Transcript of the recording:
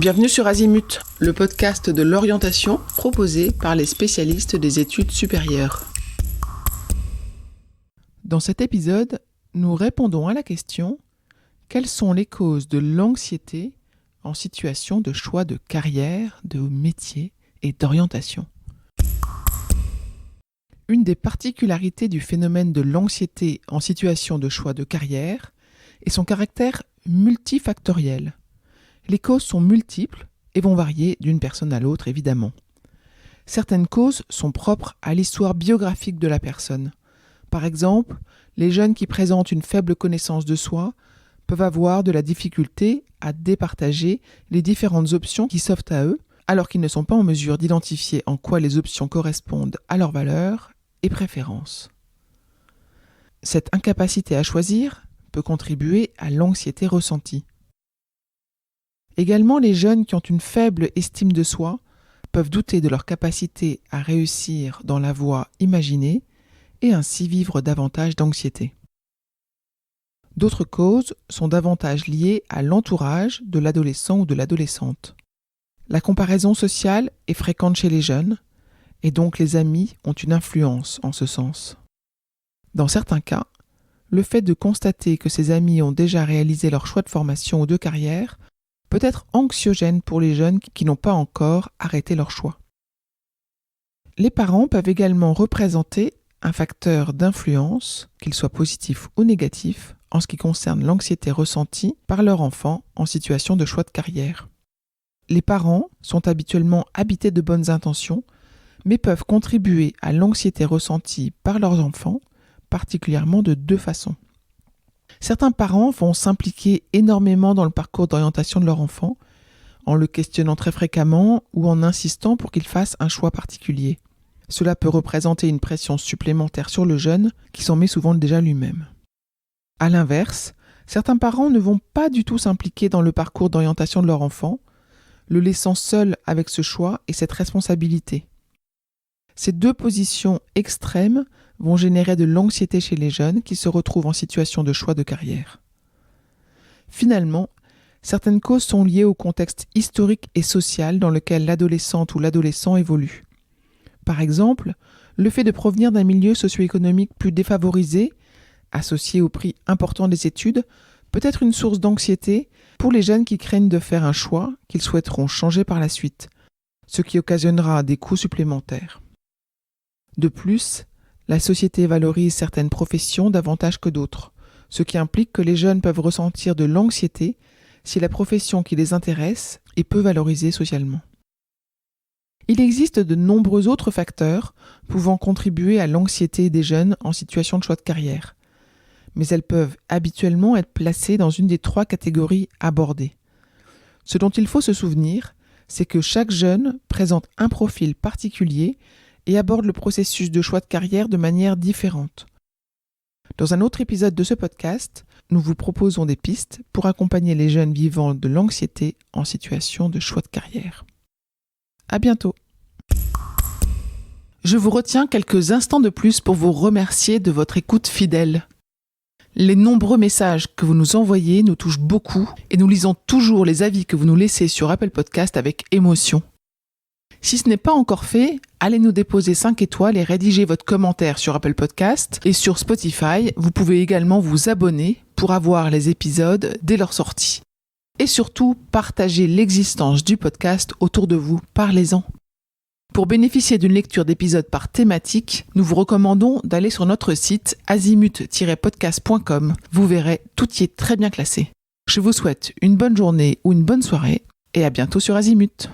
Bienvenue sur Azimut, le podcast de l'orientation proposé par les spécialistes des études supérieures. Dans cet épisode, nous répondons à la question « Quelles sont les causes de l'anxiété en situation de choix de carrière, de métier et d'orientation ?» Une des particularités du phénomène de l'anxiété en situation de choix de carrière est son caractère multifactoriel. Les causes sont multiples et vont varier d'une personne à l'autre, évidemment. Certaines causes sont propres à l'histoire biographique de la personne. Par exemple, les jeunes qui présentent une faible connaissance de soi peuvent avoir de la difficulté à départager les différentes options qui s'offrent à eux, alors qu'ils ne sont pas en mesure d'identifier en quoi les options correspondent à leurs valeurs et préférences. Cette incapacité à choisir peut contribuer à l'anxiété ressentie. Également, les jeunes qui ont une faible estime de soi peuvent douter de leur capacité à réussir dans la voie imaginée et ainsi vivre davantage d'anxiété. D'autres causes sont davantage liées à l'entourage de l'adolescent ou de l'adolescente. La comparaison sociale est fréquente chez les jeunes et donc les amis ont une influence en ce sens. Dans certains cas, le fait de constater que ces amis ont déjà réalisé leur choix de formation ou de carrière peut être anxiogène pour les jeunes qui n'ont pas encore arrêté leur choix. Les parents peuvent également représenter un facteur d'influence, qu'il soit positif ou négatif, en ce qui concerne l'anxiété ressentie par leur enfant en situation de choix de carrière. Les parents sont habituellement habités de bonnes intentions, mais peuvent contribuer à l'anxiété ressentie par leurs enfants, particulièrement de deux façons. Certains parents vont s'impliquer énormément dans le parcours d'orientation de leur enfant, en le questionnant très fréquemment ou en insistant pour qu'il fasse un choix particulier. Cela peut représenter une pression supplémentaire sur le jeune qui s'en met souvent déjà lui-même. À l'inverse, certains parents ne vont pas du tout s'impliquer dans le parcours d'orientation de leur enfant, le laissant seul avec ce choix et cette responsabilité. Ces deux positions extrêmes vont générer de l'anxiété chez les jeunes qui se retrouvent en situation de choix de carrière. Finalement, certaines causes sont liées au contexte historique et social dans lequel l'adolescente ou l'adolescent évolue. Par exemple, le fait de provenir d'un milieu socio-économique plus défavorisé, associé au prix important des études, peut être une source d'anxiété pour les jeunes qui craignent de faire un choix qu'ils souhaiteront changer par la suite, ce qui occasionnera des coûts supplémentaires. De plus, la société valorise certaines professions davantage que d'autres, ce qui implique que les jeunes peuvent ressentir de l'anxiété si la profession qui les intéresse est peu valorisée socialement. Il existe de nombreux autres facteurs pouvant contribuer à l'anxiété des jeunes en situation de choix de carrière, mais elles peuvent habituellement être placées dans une des trois catégories abordées. Ce dont il faut se souvenir, c'est que chaque jeune présente un profil particulier et aborde le processus de choix de carrière de manière différente. Dans un autre épisode de ce podcast, nous vous proposons des pistes pour accompagner les jeunes vivant de l'anxiété en situation de choix de carrière. À bientôt. Je vous retiens quelques instants de plus pour vous remercier de votre écoute fidèle. Les nombreux messages que vous nous envoyez nous touchent beaucoup et nous lisons toujours les avis que vous nous laissez sur Apple Podcast avec émotion. Si ce n'est pas encore fait, allez nous déposer 5 étoiles et rédiger votre commentaire sur Apple Podcast et sur Spotify. Vous pouvez également vous abonner pour avoir les épisodes dès leur sortie. Et surtout, partagez l'existence du podcast autour de vous, parlez-en. Pour bénéficier d'une lecture d'épisodes par thématique, nous vous recommandons d'aller sur notre site azimut-podcast.com. Vous verrez, tout y est très bien classé. Je vous souhaite une bonne journée ou une bonne soirée et à bientôt sur Azimut.